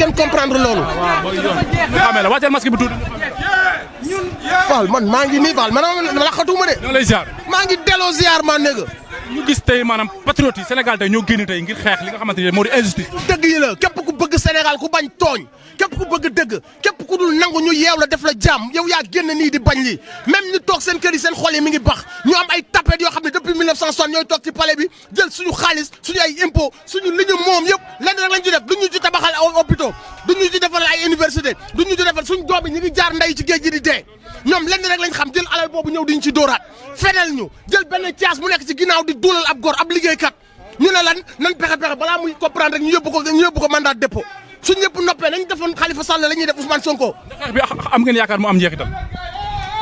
ngeen comprendre loolu. xamee la wàcceel masque bi tuuti. Fall man maa ngi nii Fall man laxatuma de. ñoo lay ziar. maa ngi delloo ziar maa nekk. ñu gis tey maanaam patriote yi Sénégal tey ñoo génn tey ngir xeex li nga xamante ne moo di injustice. dëgg yi la képp ku bëgg Sénégal ku bañ tooñ képp ku bëgg dëgg képp ku dul nangu ñu yeew la def la jàmm yow yaa génn nii di bañ lii même ñu toog seen kër yi seen xol yi mi ngi bax ñu am ay tapet yoo xam ne depuis 1960 ñooy toog ci palais bi jël suñu xaalis suñu ay impôt suñu li ñu moom yëpp lenn rek lañ ci def duñu ci tabaxal ay hôpitaux duñu ci defal ay université duñu ci defal suñu doom yi ñu ngi jaar ndey ci géej gi di dee ñoom lenn rek lañ xam jël alal boobu ñëw diñ ci dóoraat fenel ñu jël benn caas mu nekk ci ginnaaw di duulal ab góor ab liggéeykat ñu ne lan nan pexe balaa muy comprendre rek ñu yóbbu ko mandat dépôt su ñëpp noppee nañ defoon Khalifa Sall la ñuy def Ousmane Sonko. xeex bi am ngeen yaakaar mu am njeexital.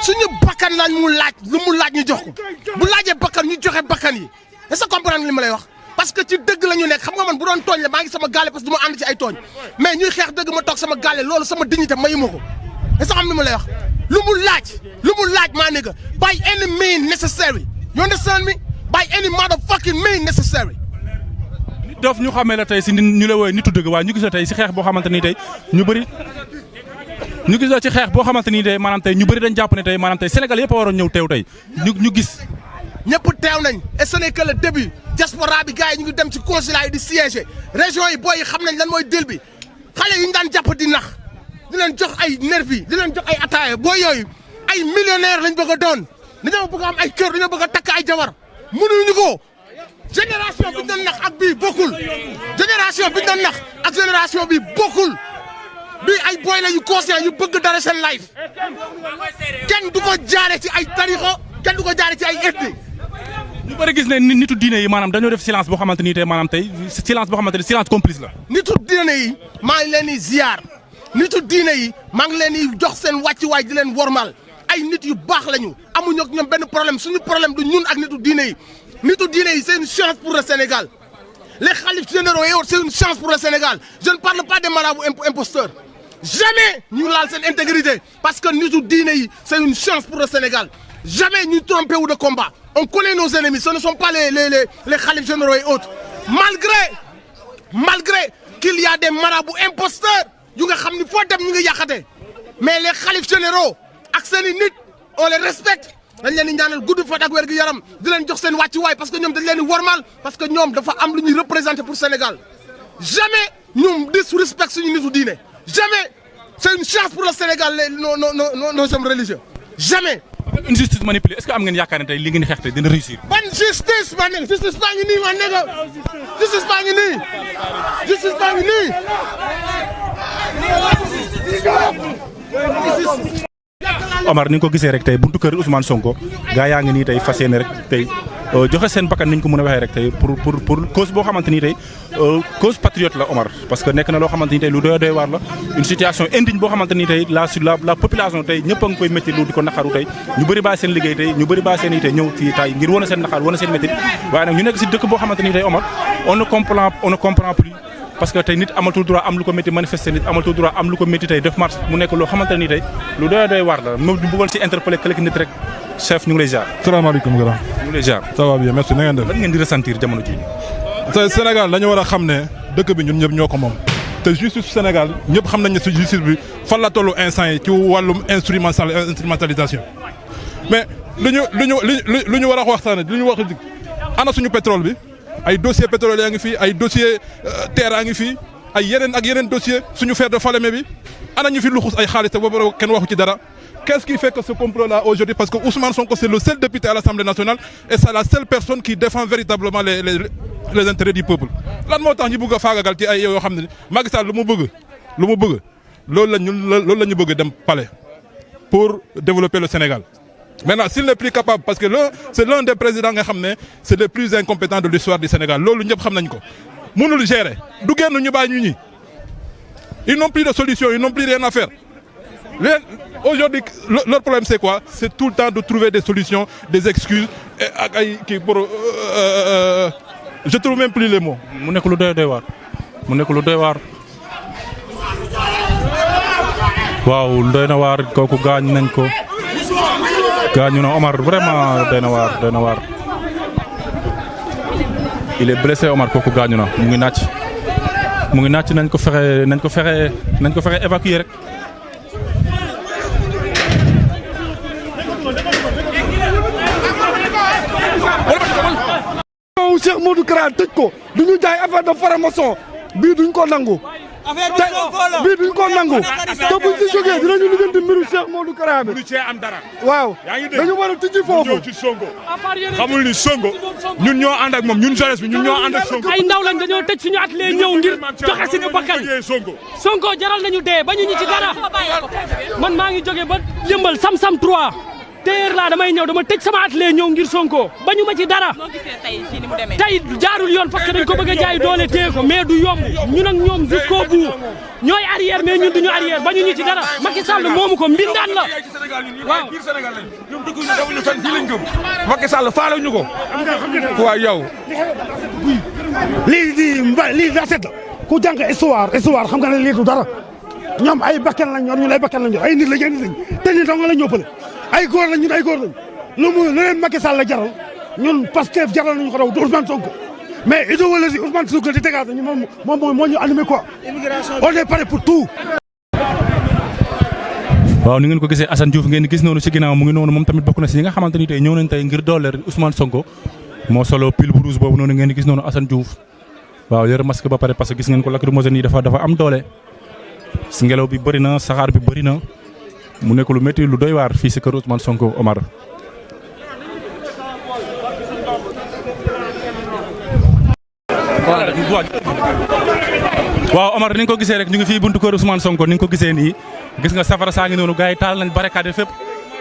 suñu bakkan lañ mu laaj lu mu laaj ñu jox ko bu laajee bakkan ñu joxe bakkan yi est-ce que comprendre li ma lay wax parce que ci dëgg la ñu nekk xam nga man bu doon tooñ la maa ngi sama gaale parce que du ma ànd ci ay tooñ mais ñuy xeex dëgg ma toog sama gaale loolu sama dignité mayu ma ko est-ce que xam li ma lay wax lu mu laaj maa ne que by any means necessary you understand me by any motherfucking means necessary. doof ñu xamee la tey si ñu la woowee nitu dëgg waaye ñu gis la tey si xeex boo xamante ni tey ñu bëri ñu gis la ci xeex boo xamante ni tey maanaam tey ñu bëri dañ jàpp ne tey maanaam tey Sénégal yëpp a waroon ñëw teew tey ñu gis. ñëpp teew nañ et ce n'est que le début diaspora bi gars yi ñu ngi dem ci consulat yi di siéger région yi booy yi xam nañ lan mooy dil bi xale yi ñu daan jàpp di nax di leen jox ay nervi di leen jox ay ataaya booy yooyu ay millionnaire lañ bëgg a doon dañoo bëgg a am ay kër dañoo bëgg a takk ay jabar mënuñu ko. génération bi ñu doon nax ak bii bokkul génération bi ñu doon nax ak génération bi bokkul bii ay boy la yu conscient yu bëgg dara seen life kenn du ko jaare ci ay tarixa kenn du ko jaare ci ay ethnie. ñu bëri gis ne nitu diine yi maanaam dañoo def silence boo xamante ni tey maanaam tey silence boo xamante ni silence complice la. nitu diine yi maa ngi leen di ziar nitu diine yi maa ngi leen di jox seen wàccuwaay di leen wormal ay nit yu baax lañu amuñu ak ñoom benn problème suñu problème du ñun ak nitu diine yi. nitu diine yi c'est une chance pour le Sénégal les khalifes généraux et autres c'est une chance pour le Sénégal je ne parle pas des marabouts imposteurs jamais ñu laal seen intégrité parce que nitu diine yi c'est une chance pour le Sénégal jamais ñu trompé wu de combat on connaît nos ennemis ce ne sont pas les khalifes généraux et autres malgré qu'il y a des marabouts imposteurs yu nga xam ni foo dem ñu ngi yàqate mais les khalifes généraux ak seen i nit on les respecte dañ leen di ñaanal gudd fan ak wér gu yaram di leen jox seen wàccuwaay parce que ñoom dañ leen di wormaal parce que ñoom dafa am lu ñuy représenter pour Sénégal jamais ñu disrespect suñu nitu diine jamais c'est une chance pour le Sénégal nos hommes religieux jamais. une justice manipulée est-ce que am ngeen yaakaar ne tey li ngeen xeex tey dina réussir. ban justice ma ne justice baa ngi nii ma ne ko justice baa ngi nii justice baa ngi nii. Omar ni nga ko gisee rek tey buntu kër Ousmane Sonko gaa yaa ngi nii tey fas yéene rek tey joxe seen bakkan ni ñu ko mën a waxee rek tey pour cause boo xamante ni tey cause patriote la Omar parce que nekk na loo xamante ni tey lu doy waar la une situation indigne boo xamante ni tey la population tey ñëpp a ngi koy métti lu di ko naqaru tey ñu bëri bàyyi seen liggéey tey ñu bëri bàyyi seen tey ñëw fii tey ngir wane seen naqar wane seen métti waaye nag ñu nekk si dëkk boo xamante ni tey Omar on ne comprend plus parce que tey nit amatul droit am lu ko métti manifester nit amatul droit am lu ko métti tey def marche mu nekk loo xamante ni tey lu doy waar la moom ñu bëggoon si interpeller quelques nit rek chef ñu ngi lay ziar. salaamaaleykum grand. ñu ngi lay ziar. ça va bien merci na ngeen def. lan ngeen di ressentir jamono ji te Sénégal dañu war a xam ne dëkk bi ñun ñëpp ñoo ko moom te justice Sénégal ñëpp xam nañ ne si justice bi fan la tollu instant yi ci wàllum instrumentalisation mais lu ñu war a waxtaanee lu ñu wax ana suñu pétrole bi. ay dossier pétrolier yaa ngi fii ay dossier terre yaa ngi fii ay yeneen dossier suñu fer de Falémé bi ana ñu fi luxus ay xaalis te boobu kenn waxu ci dara qu'est-ce qui fait que ce complot là aujourd'hui parce que Ousmane Sonko c'est le seul député à l'Assemblée nationale et c'est la seule personne qui défend véritablement les intérêts du peuple lan moo tax ñu bëgg a faagagal ci ay yoo xam ne Macky Sall lu mu bëgg loolu la ñu bëgg dem palais pour développer le Sénégal. Maintenant s'il n'est plus capable parce que c'est l'un des présidents nga xam ne c'est les plus incompétents de l'histoire du Sénégal loolu ñëpp xam nañ ko mënul gérer du génn ñu bàyyi ñu ñi ils n'ont plus de solution ils n'ont plus rien à faire aujourd'hui leur problème c'est quoi c'est tout le temps de trouver des solutions des excuses ak ay kii pour je trouve même plus les mots. mu nekk lu doy waar waaw doy na waar kooku gaañ nañ ko. gaañu na Omar vraiment doy na waar il est blessé Omar kooku gaañu na mu ngi nàcc mu ngi naaj nañ ko fexe évacuer rek. Cheikh Modou Kara tëj ko du ñu jaay affaire de franc-maçon bii duñ ko nangu. bii duñ ko nangu te buñ ci jógee dinañu lijjanti mbiru Cheikh Modou Kara bi. am dara. waaw dañu war a tijji foofu. ñëw ci Sonko xamul ni Sonko ñun ñoo ànd ak moom ñun jeunesse bi ñun ñoo ànd ak Sonko. ay ndaw lañ dañoo tëj suñu atelier ñëw ngir joxe suñu bakkan Sonko jaral nañu dee bañu ñu ci dara man maa ngi jóge ba yëmbal sam 3 téer laa damay ñëw dama tëj sama atelier ñëw ngir Sonko bañu ma ci dara tey jaarul yoon parce que dañ ko bëgg a jaay doole téye ko mais du yomb ñun ak ñoom jusqu'au bout ñooy arrière mais ñun duñu arrière bañu ñu ci dara Macky Sall moomu ko mbindaan la waaw ñoom dëgg ñu dawuñu fenn fii lañ gëm Macky Sall faale ñu ko waaw yow lii daset la ku jàng histoire xam nga ne lii du dara ñoom ay bakkan lañ ñun ay bakkan lañ ay nit lañ te nit dong la ñoppale ay góor lañ ñun ay góor lañ lu leen Macky Sall la jaral ñun Pastef jaral nañu ko daw du Ousmane Sonko mais idéologie Ousmane Sonko di tegaat ñu moom moo ñu animé quoi on est prêt pour tout. waaw ni ngeen ko gisee Assane Diouf ngeen gis noonu ci ginnaaw mu ngi noonu moom tamit bokk na ci ñi nga xamante ni tey ñëw nañ tey ngir dooleel Ousmane Sonko moo solo pile bu rouge boobu noonu ngeen gis noonu Assane Diouf waaw yore masque ba pare parce que gis ngeen ko lacrymogène yi dafa am doole si ngelaw bi bëri na saxaar bi bëri na mu nekk lu métti lu doy waar fii si kër Ousmane Sonko Omar. waaw Omar ni nga ko gisee rek ñu ngi fii buntu kër Ousmane Sonko ni nga ko gisee nii gis nga safara saa ngi noonu gars yi taal nañ barricade fépp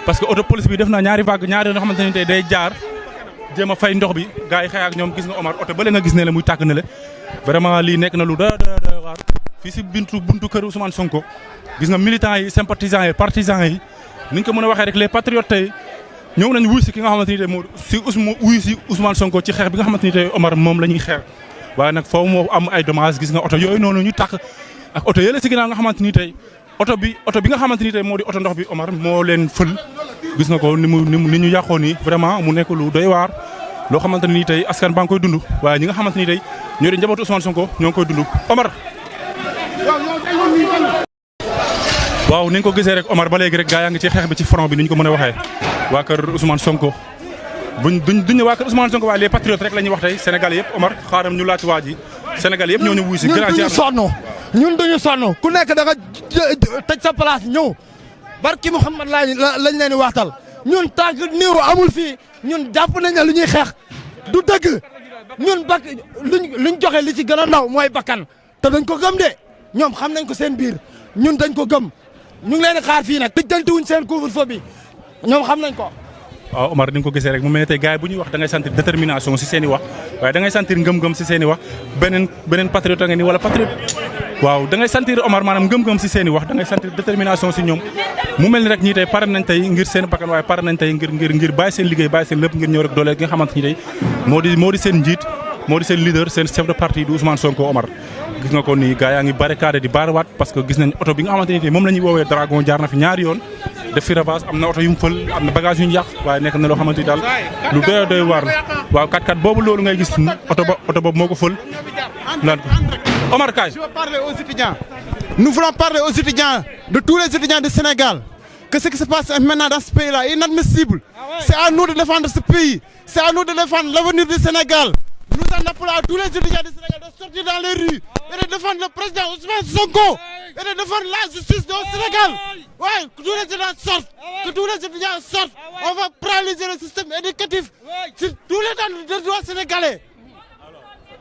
parce que auto police bi def na ñaari vague ñaari yoo xamante ne tey day jaar jéem a fay ndox bi gars yi xëy ak ñoom gis nga Omar oto bële nga gis ne la muy tàkk ne le vraiment lii nekk na lu doy waar fii si buntu kër Ousmane Sonko gis nga militants yi sympathisants yi partisans yi ni ñu ko mën a waxee rek les patriotes tey ñëw nañ wuy si ki nga xamante ni tey moo wuy si Ousmane Sonko ci xeex bi nga xamante ni tey Omar moom la ñuy xeex waaye nag foofu moo am ay dommages gis nga oto yooyu noonu ñu tàkk ak oto yële si ginnaaw nga xamante ni tey oto bi nga xamante ni tey moo di oto ndox bi Omar moo leen fël gis nga ko ni ñu yàqoo nii vraiment mu nekk lu doy waar loo xamante ni tey askan baa ngi koy dund waaye ñi nga xamante ni tey ñoo di njabootu Ousmane Sonko ñoo ngi koy dund Omar. waaw ni nga ko gisee rek Omar ba léegi rek gaa yaa ngi ci xeex bi ci front bi ni ñu ko mën a waxee waa kër Ousmane Sonko duñ waa kër Ousmane Sonko waaye les patriotes rek la ñuy wax tey Sénégal yëpp Omar xaaram ñu laaj waa ji Sénégal yëpp ñoo ñu wuy si. ñun duñu sonn ku nekk da nga tëj sa place ñëw barki Mouhamad lañ leen di waxtal ñun tant que niiru amul fii ñun jàpp nañ ne lu ñuy xeex du dëgg ñun luñ joxe li ci gën a ndaw mooy bakkan te dañ ko gëm de ñoom xam nañ ko seen biir ñun dañ ko gëm ñu ngi leen di xaar fii nag tëjtantiwuñ seen couvre-feu bi ñoom xam nañ ko. waaw Omar ni nga ko gisee rek mu mel ne tey gars yi bu ñuy wax da ngay sentir détermination si seen i wax waaye da ngay sentir ngëm-ngëm si seen i wax beneen patriote nga ni wala patriote waaw da ngay sentir Omar maanaam ngëm-ngëm si seen i wax da ngay sentir détermination si ñoom mu mel ni rek ñii tey pare nañ tey ngir seen bakkan waaye pare nañ tey ngir bàyyi seen liggéey bàyyi seen lépp ngir ñëw rek doole gi nga xamante ni tey moo di seen njiit moo di seen leader seen chef de parti du Ousmane Sonko Omar gis nga ko nii gars yaa ngi barricade di baarawaat parce que gis nañ oto bi nga xamante ni tey moom la ñuy woowee Dragon jaar na fi ñaari yoon def fi ravage am na oto yu mu fël am na bagage yu ñu yàq waaye nekk na loo xamante ni daal lu doy waar la waaw 4x4 boobu loolu ngay gis oto boobu moo ko fël naan ko Omar Kaay. Je veux parler aux étudiants. Nous voulons parler aux étudiants, de tous les étudiants du Sénégal, que ce qui se passe maintenant dans ce pays-là est inadmissible. C'est à nous de défendre ce pays. C'est à nous de défendre l'avenir du Sénégal. Nous en appelons à tous les étudiants du Sénégal de sortir dans les rues et de défendre le président Ousmane Sonko et de défendre la justice au Sénégal. Ouais, que tous les étudiants sortent. Que tous les étudiants sortent. On va paralyser le système éducatif sur tous les droits sénégalais.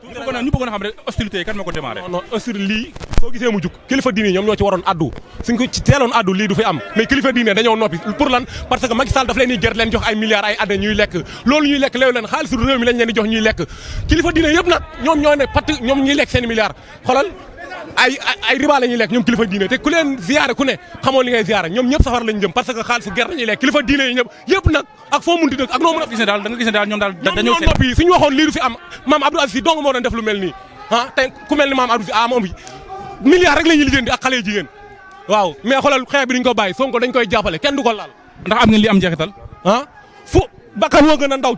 ñu bëggoon a xam rek hostilité yi kan moo ko démarré. non hostilité lii soo gisee mu jug kilifa diine ñoom ñoo ci waroon addu suñ ko ci teeloon addu lii du fi am mais kilifa diine dañoo noppi pour lan parce que Macky Sall daf leen di ger leen jox ay milliards ay année ñuy lekk loolu ñuy lekk léew leen xaalisu réew mi lañ leen di jox ñuy lekk kilifa diine yëpp nag ñoom ñoo ne patt ñoom ñuy lekk seen milliards xoolal ay riba la ñuy lekk ñoom kilifa diine te ku leen ziyaare ku ne xamoo li ngay ziyaare ñoom ñëpp safar lañ jëm parce que xaalisu ger lañuy lekk kilifa diine yi ñëpp yëpp nag ak foo munti dëkk ak noo mën a gis ne daal da nga gis ne daal ñoom daal dañoo ñoom noppi suñu waxoon lii du fi am maam Abdou Aziz dong moo doon def lu mel nii ah tey ku mel ni maam Abdou Aziz moom milliards rek la ñuy lijjanti ak xale jigéen waaw mais xoolal xeex bi duñ ko bàyyi Sonko dañ koy jàppale kenn du ko laal ndax am ngeen li am njeexital ah fu bakkan moo gën a ndaw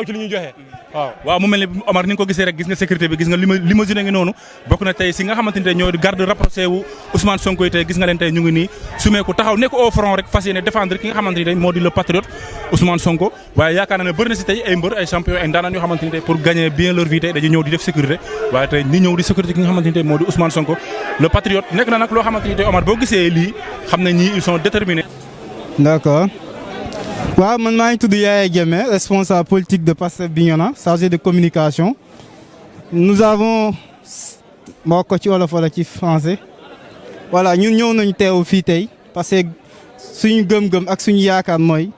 ci li ñuy joxe waaw mu mel ni Omar ni nga ko gisee rek gis nga sécurité bi gis nga limousine ngi noonu bokk na tey si nga xamante ni tey ñoo garde rapproché wu Ousmane Sonko yi tey gis nga leen tey ñu ngi nii sumeeku taxaw nekk au front rek fas yéene défendre ki nga xamante ni tey moo di le patriote Ousmane Sonko waaye yaakaar naa ne bëri na si tey ay mbër ay champion ay ndaanaan yoo xamante ni tey pour gagner bien leur vie tey dañuy ñëw di def sécurité waaye tey ñi ñëw di sécurité ki nga xamante ni tey moo di Ousmane Sonko le patriote nekk na nag loo xamante ni tey Omar boo gisee lii xam ne ñii ils sont déterminés. D'accord. waaw man maa ngi tudd Yaya Diémé responsable politique de Pastef Bignona chargé de communication nous avons moo ko ci wolof wala ci français voilà ñun ñëw nañu teew fii tey parce que suñu gëm-gëm ak suñu yaakaar mooy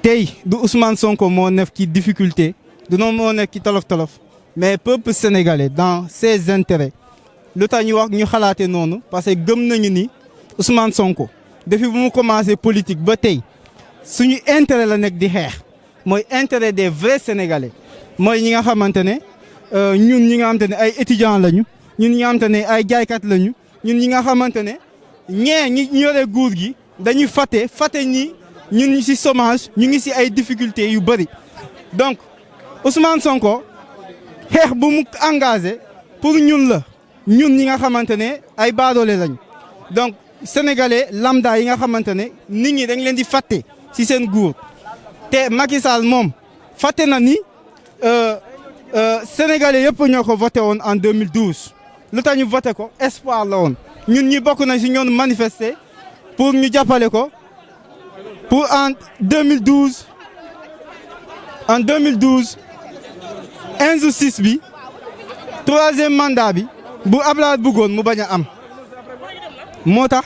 tey du Ousmane Sonko moo nekk ci difficulté du noonu moo nekk ci tolof-tolof mais peuple sénégalais dans ses intérêts lu tax ñu wax ñu xalaate noonu parce que gëm nañu ni Ousmane Sonko depuis bu mu commencé politique ba tey suñu intérêt la nekk di xeex mooy intérêt des vrais sénégalais mooy ñi nga xamante ne ñun ñi nga xamante ne ay étudiants lañu ñun ñi nga xamante ne ay jaaykat lañu ñun ñi nga xamante ne ñi yore nguur gi dañuy fàtte ñi ñun ñu ci chômage ñu ngi ci ay difficultés yu bëri. donc Ousmane Sonko xeex bu mu engagé pour ñun la ñun ñi nga xamante ne ay baadoole lañu donc sénégalais lambda yi nga xamante ne nit ñi dañ leen di fàtte. ci seen nguur te Macky Sall moom fàtte na ni sénégalais yëpp ñoo ko voté woon en 2012 lu tax ñu voté ko espoir la woon ñun ñi bokk na si ñoon manifester pour ñu jàppale ko pour en 2012 injustice bi troisième mandat bi bu Abdoulaye bëggoon mu bañ a am moo tax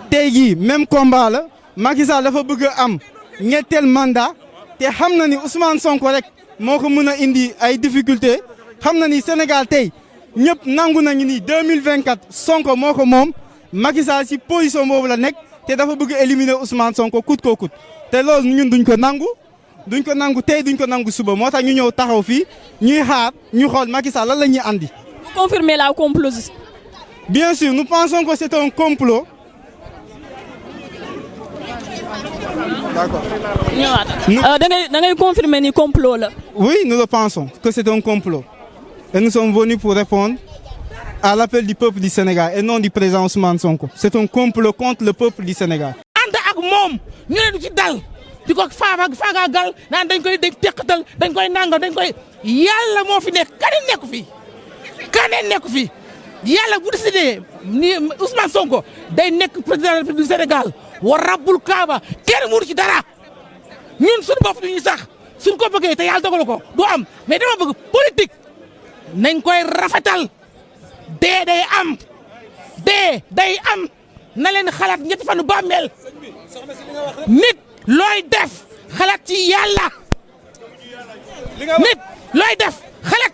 tey jii même combat la. Macky Sall dafa bëgg a am ñetteel mandat te xam na ni Ousmane Sonko rek moo ko mën a indi ay difficulté xam na ni Sénégal tey ñëpp nangu nañu ni 2024 Sonko moo ko moom Macky Sall si position boobu la nekk te dafa bëgg a éliminer Ousmane Sonko coûte que coûte te loolu ñun duñ ko nangu tey duñ ko nangu suba moo tax ñu ñëw taxaw fii ñuy xaar ñu xool Macky Sall lan la ñuy andi. Confirmer la complot. Bien sûr nous pensons que c'est un complot. D'accord. da ngay confirmer ni complot la. Oui, nous le pensons que c'est un complot. Et nous sommes venus pour répondre à l'appel du peuple du Sénégal et non du président Ousmane Sonko. C'est un complot contre le peuple du Sénégal. ànd ak moom ñu ne du ci dal di ko faagaagal naan dañ koy teqatal dañ koy nangal dañ koy yàlla moo fi nekk keneen nekku fi yàlla bu décidé ni Ousmane Sonko day nekk président de la République du Sénégal. wa rabbul kaaba kenn mënu ci dara ñun suñu bopp duñu sax suñ ko bëggee te yàlla dogal ko du am mais dama bëgg politique nañ koy rafetal dee day am na leen xalaat ñetti fanu bàmmeel nit looy def xalaat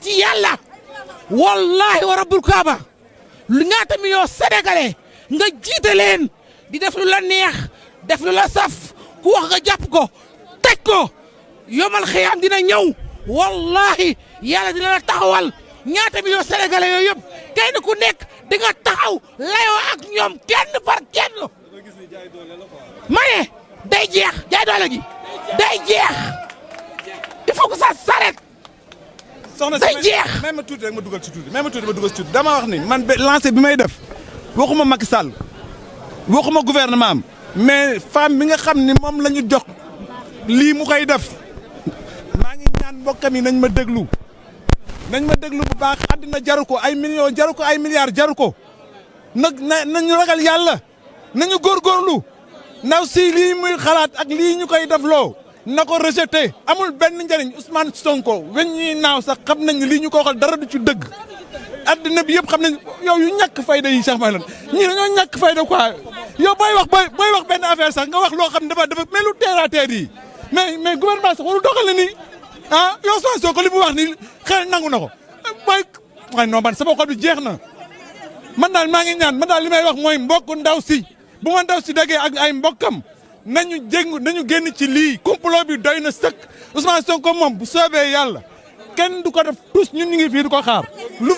ci yàlla wallahi wa rabbul kaaba lu ñaata million sénégalais nga jiite leen di def lu la neex def lu la saf ku wax nga jàpp ko teg ko yomal xiyaam dina ñëw wallahi yàlla dina la taxawal ñaata million sénégalais yooyu yëpp kenn ku nekk di nga taxaw layoo ak ñoom kenn par kenn ma ne day jeex jaay doole gi day jeex il faut que ça s'arrête day jeex. même ma tuuti rek ma dugal ci tuuti dama wax ni man lancé bi may def waxuma Macky Sall waxuma gouvernement am mais femme bi nga xam ni moom la ñu jox lii mu koy def maa ngi ñaan mbokkam yi nañ ma déglu bu baax àddina jaru ko ay millions jaru ko ay milliards jaru ko nañu ragal yàlla nañu góorgóorlu ndaw si lii muy xalaat ak lii ñu koy def loo na ko rejeté amul benn njëriñ Ousmane Sonko weñ ñuy naaw sax xam nañ lii ñu ko waxal dara du ci dëgg addina bi yëpp xam nañ yow yu ñàkk fayda yi sax may lan ñii dañoo ñàkk fayda quoi yow booy wax benn affaire sax nga wax loo xam ne dafa mais lu terre à terre yi mais gouvernement sax waru doxal nii ah yow Ousmane Sonko li mu wax ni xel nangu na ko waaye non man sama xol bi jeex na man daal maa ngi ñaan man daal li may wax mooy mbokk ndaw si bu ma ndaw si daggee ak ay mbokkam nañu génn ci lii complot bi doy na sëkk Ousmane Sonko moom bu soobee yàlla kenn du ko def tous ñun ñu ngi fii du ko xaar lu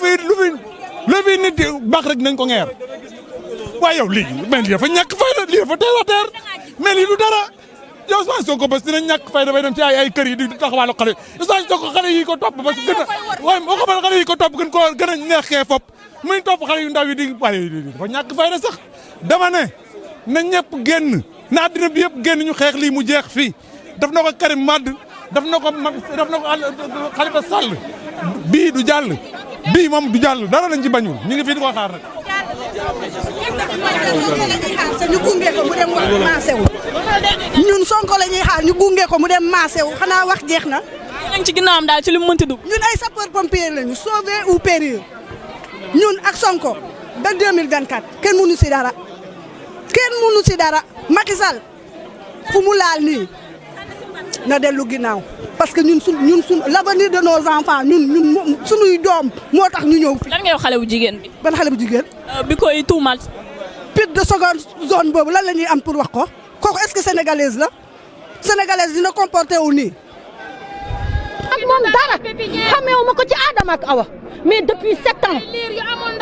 fi nit di baax rek nañ ko ngeer waaye yow lii mais lii dafa ñàkk fayda lii dafa teer a teer mais lii du dara yow Ousmane Sonko bés dinañ ñàkk fay dafay dem ci ay kër yi di taxawaalu xale yi Ousmane Sonko xale yi ko topp ba gën a waaye moo xamal xale yi ko topp gën a neexee fop muy topp xale yu ndaw yi di waaye dafa ñàkk fay da sax dama ne na ñëpp génn na àddina bi yëpp génn ñu xeex lii mu jeex fii daf na ko Karim Wade daf na ko Khalifa Sall bii du jàll bii moom du jàll dara lañ ci bañul ñu ngi fii di ko xaar nag ñu gunge ko mu dem maasé wu ñun Sonko la ñuy xaar ñu gunge ko mu dem maasé wu xanaa wax jeex na. ñu ngi ci ginnaawam daal ci li mu mënti dugg. ñun ay sapeur pompier lañu sauver ou périr ñun ak Sonko ba 2024 kenn mënu si dara Macky Sall fu mu laal nii na dellu ginnaaw parce que ñun l'avenir de nos enfants ñun suñuy doom moo tax ñu ñëw fi. lan ngay wax xale bu jigéen bi. ban xale bu jigéen. bi koy tuumal. pire de seconde zone boobu lan la ñuy am pour wax ko kooku est-ce que sénégalaise la sénégalaise dina comporté wu nii. ak moom dara xameewu ma ko ci Adama ak Awa mais depuis 7 ans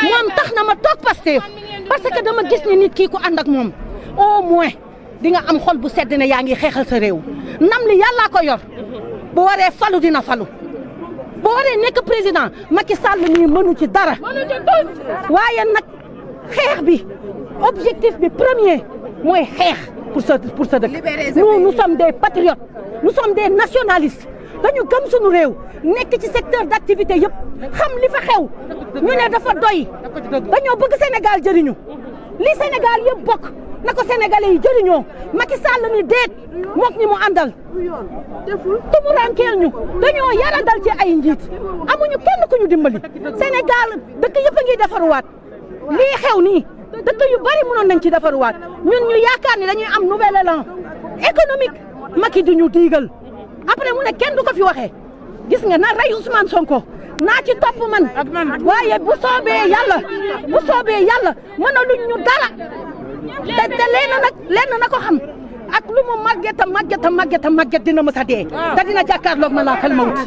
moom tax na ma toog Pastef parce que dama gis ni nit kii ku ànd ak moom au moins di nga am xol bu sedd ne yaa ngi xeexal sa réew ndam li yàllaa ko yor bu waree falu dina falu bu waree nekk président Macky Sall nii mënu ci dara waaye nag xeex bi objectif bi premier mooy xeex pour sa dëkk nous sommes des patriotes nous sommes des nationalistes dañu gëm suñu réew nekk ci secteur d'activité yëpp xam li fa xew ñu ne dafa doy dañoo bëgg Sénégal jëriñu li Sénégal yëpp bokk na ko sénégalais yi jëriñoo Macky Sall ni déet mook ñi mu àndal tumurankeel ñu dañoo yaradal ci ay njiit amuñu kenn ku ñu dimbali Sénégal dëkk yëpp a ngi defaruwaat lii xew nii dëkk yu bari mënoon nañ ci defaruwaat ñun ñu yaakaar ni dañuy am nouvel élan économique Macky du ñu diigal après mu ne kenn du ko fi waxee gis nga na rey Ousmane Sonko naa ci topp man waaye bu soobee yàlla mënaluñ ñu dara te lenn na ko xam ak lu mu màgget dina mës a dee te dina jàkkaarloog ma laa xel mawut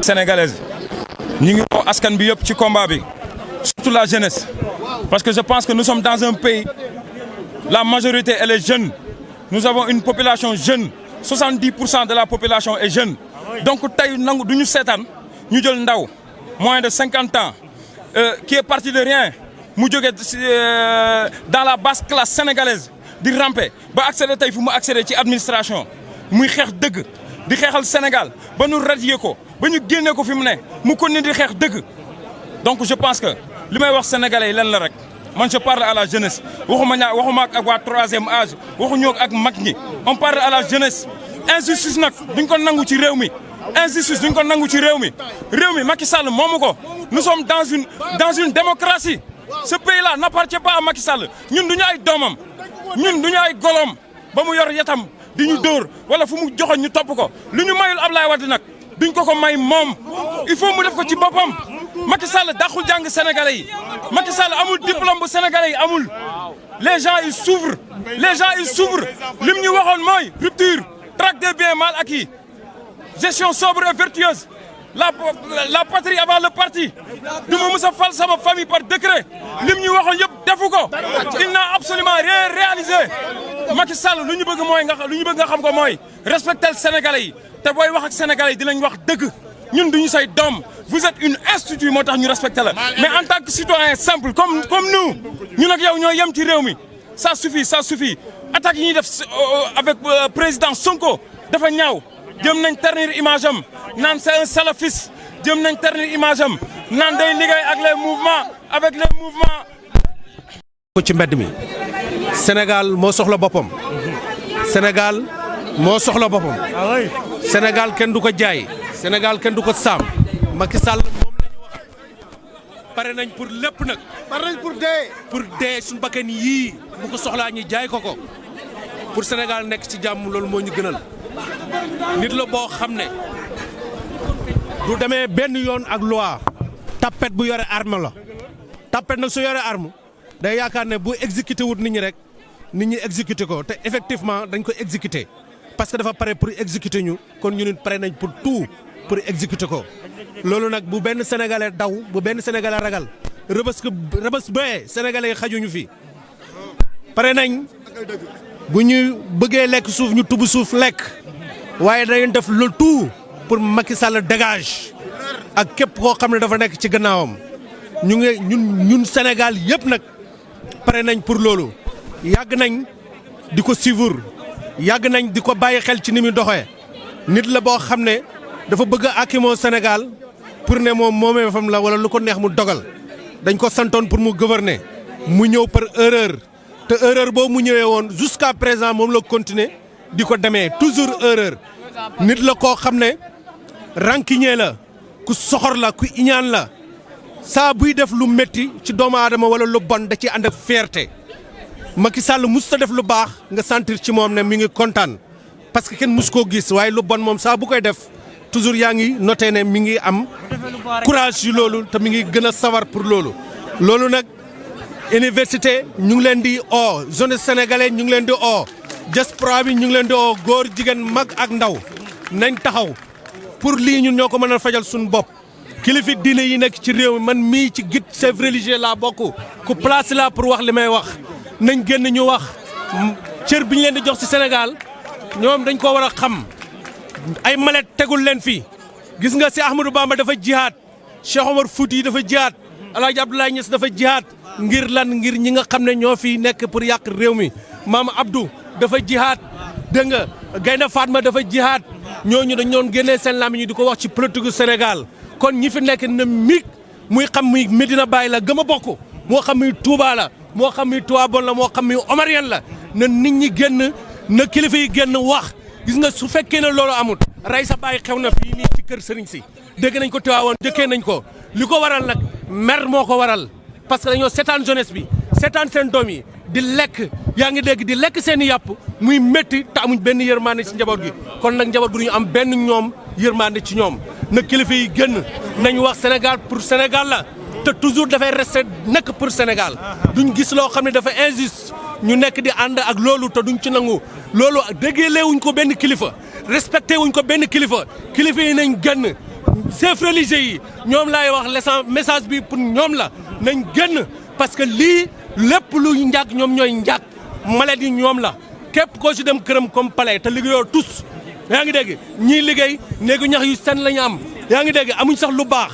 sénégalaise ñu ngi woo askan bi yëpp ci combat bi surtout la jeunesse parce que je pense que nous sommes dans un pays la majorité elle est jeune nous avons une population jeune 70% de la population est jeune donc tey nangu du ñu seetaan ñu jël ndaw moins de 50 ans qui est parti de rien mu jóge dans la basse classe sénégalaise di ramper ba accéder tey fu mu accéder ci administration muy xeex dëgg di xeexal Sénégal ba ñu radier ko ba ñu génne ko fi mu ne mu continuer di xeex dëgg donc je pense que li may wax sénégalais yi lan la rek man je parle à la jeunesse waxuma ak waa troisième âge waxuñu ak mag ñi on parle à la jeunesse injustice nag duñ ko nangu ci réew mi injustice duñ ko nangu ci réew mi Macky Sall moomu ko nous sommes dans une démocratie ce pays-là n'appartient pas à Macky Sall ñun duñu ay doomam ñun duñu ay golom ba mu yor yetam di ñu dóor wala fu mu joxoon ñu topp ko lu ñu mayul Ablaye Wade nag duñ ko may moom il faut mu def ko ci boppam Macky Sall dàqul jàng sénégalais yi Macky Sall amul diplôme bu sénégalais yi amul les gens ils souffrent lim ñu waxoon mooy rupture traque des biens mal acquis gestion sobre et vertueuse la patrie avant le parti du ma mës a fal sama famille par décret lim ñu waxoon yëpp defu ko il n'a absolument rien réalisé Macky Sall lu ñu bëgg nga xam ko mooy respecter sénégalais yi te booy wax ak sénégalais yi dinañ wax dëgg ñun duñu say doom vous êtes une institut moo tax ñu respecté la mais en tant que citoyen simple comme nous ñun ak yow ñoo yem ci réew mi ça suffit attaques yi ñuy def avec président Sonko dafa ñaaw jëm nañ ternir image am naan c'est un salafiste jëm nañ ternir image am naan day liggéey avec les mouvements ko ci mbedd mi Sénégal moo soxla boppam Sénégal kenn du ko jaay Sénégal kenn du ko saam Macky Sall moom la ñu wax pare nañ pour lépp nag pare nañ pour dee suñu bakkan yii bu ko soxlaa ñi jaay ko pour Sénégal nekk ci jàmm loolu moo ñu gënal nit la boo xam ne du demee benn yoon ak loi tapet bu yore arme la tapet nag su yore arme day yaakaar ne bu exécuté wut nit ñi rek nit ñi exécuté ko te effectivement dañ ko exécuté parce que dafa pare pour exécuter ñu kon ñu nit pare nañ pour tout pour exécuter ko loolu nag bu benn sénégalais daw bu benn sénégalais ragal rëbës bëyee sénégalais yi xajuñu fi pare nañ bu ñu bëggee lekk suuf ñu tubb suuf lekk waaye dañu def le tout pour Macky Sall dégage ak képp koo xam ne dafa nekk ci gannaawam ñun Sénégal yëpp nag pare nañ pour loolu yàgg nañ di ko suivre yàgg nañ di ko bàyyi xel ci ni muy doxee nit la boo xam ne dafa bëgg a akimoo Sénégal pour ne moom moomee fam la wala lu ko neex mu dogal dañ ko santoon pour mu gouverner mu ñëw par erreur te erreur boobu mu ñëwee woon jusqu'à présent moom la continuer di ko demee toujours erreur nit la koo xam ne rancunier la ku soxor la ku iñaan la saa buy def lu métti ci doomu aadama wala lu bon da ci ànd ak fierté Macky Sall mus ta def lu baax nga sentir ci moom ne mi ngi kontaan parce que kenn mus koo gis waaye lu bon moom saa bu koy def toujours yaa ngi noté ne mi ngi am courage yu loolu te mi ngi gën a sawar pour loolu nag université ñu ngi leen di oo jeunesse sénégalais ñu ngi leen di oo diaspora bi ñu ngi leen di oo góor jigéen mag ak ndaw nañ taxaw pour lii ñun ñoo ko mën a fajal suñu bopp kilifi diine yi nekk ci réew mi man mii ci guide chef religieux laa bokk ku place la pour wax li may wax nañ génn ñu wax cër bi ñu leen di jox ci Sénégal ñoom dañ ko war a xam ay malet tegul leen fii gis nga si Ahmadou Bamba dafa jihaad Cheikh Omar Fouti dafa jihaad El Hadj Abdoulaye Niass dafa jihaad ngir lan ngir ñi nga xam ne ñoo fi nekk pour yàq réew mi maam Abdou dafa jihaad dégg nga Gaynde Fatma dafa jihaad ñooñu dañ doon génnee seen làmmiñ ñu di ko wax ci politique Sénégal kon ñi fi nekk na mig muy xam muy Medina Baye la gëm a bokk moo xam muy Touba la moo xam muy Tivaouane la moo xam muy Omarien la na nit ñi génn na kilifa yi génn wax gis nga su fekkee ne loolu amut rey sa baay xew na fii nii ci kër sëriñ si dégg nañ ko Tivaouane jëkkee nañ ko li ko waral nag mer moo ko waral parce que dañoo seetaan jeunesse bi seetaan seen doom yi di lekk yaa ngi dégg di lekk seen i yàpp muy métti te amuñ benn yërmande ci njaboot gi kon nag njaboot gu ñu am benn ñoom yërmande ci ñoom na kilifa yi génn nañ wax Sénégal pour Sénégal la te toujours dafay rester nekk pour Sénégal duñ gis loo xam ne dafa injuste ñu nekk di ànd ak loolu te duñ ci nangu loolu déggeelee wuñ ko benn kilifa respecté wuñ ko benn kilifa yi nañ génn chef religieux yi ñoom laay wax message bi pour ñoom la nañ génn parce que lii lépp lu njàkk ñoom ñooy njàkk maladie ñoom la képp koo ci dem këram comme palais te liggéeyoo tous yaa ngi dégg ñii liggéey néegu ñax yu sen la ñu am yaa ngi dégg amuñ sax lu baax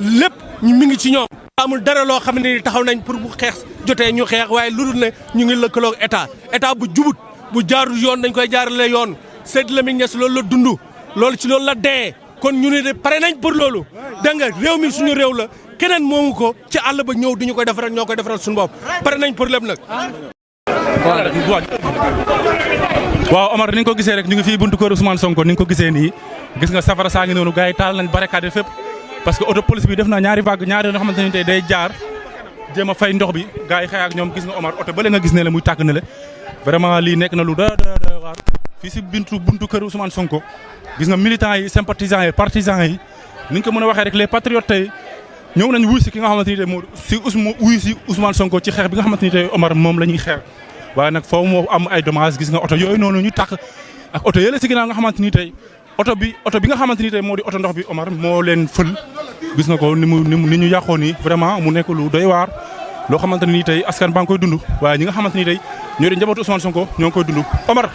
lépp mi ngi ci ñoom. amul dara loo xam ne taxaw nañ pour bu xeex jotee ñu xeex waaye lu dul ne ñu ngi lëkkaloog état bu jubut bu jaarul yoon dañ koy jaarale yoon Seydou Lamine Niass loolu la dund loolu ci loolu la dee kon ñu ne de pare nañ pour loolu dégg nga réew mi suñu réew la keneen moomu ko ci àll ba ñëw duñu koy defaral ñoo koy defaral suñu bopp pare nañ pour lépp nag. waaw Omar ni nga ko gisee rek ñu ngi fii buntu kër Ousmane Sonko ni nga ko gisee nii gis nga safara saa ngi noonu gars yi taal nañ barricade fépp parce que auto police bi def na ñaari vague ñaari yoo xamante ni tey day jaar jéem a fay ndox bi gars yi xëy ak ñoom gis nga Omar oto bële nga gis ne la muy tàkk ne le vraiment lii nekk na lu da waar fii si buntu kër Ousmane Sonko gis nga militants yi sympathisants yi partisans yi ni ñu ko mën a waxee rek les patriotes tey ñëw nañ wuy si ki nga xamante ni tey moo wuy si Ousmane Sonko ci xeex bi nga xamante ni tey Omar moom la ñuy xeex waaye nag foofu moo am ay dommages gis nga oto yooyu noonu ñu tàkk ak oto yële si ginnaaw nga xamante ni tey oto bi nga xamante ni tey moo di oto ndox bi Omar moo leen fël gis nga ko ni ñu yàqoo nii vraiment mu nekk lu doy waar loo xamante ni tey askan baa ngi koy dund waaye ñi nga xamante ni tey ñoo di njabootu Ousmane Sonko ñoo ngi koy dund Omar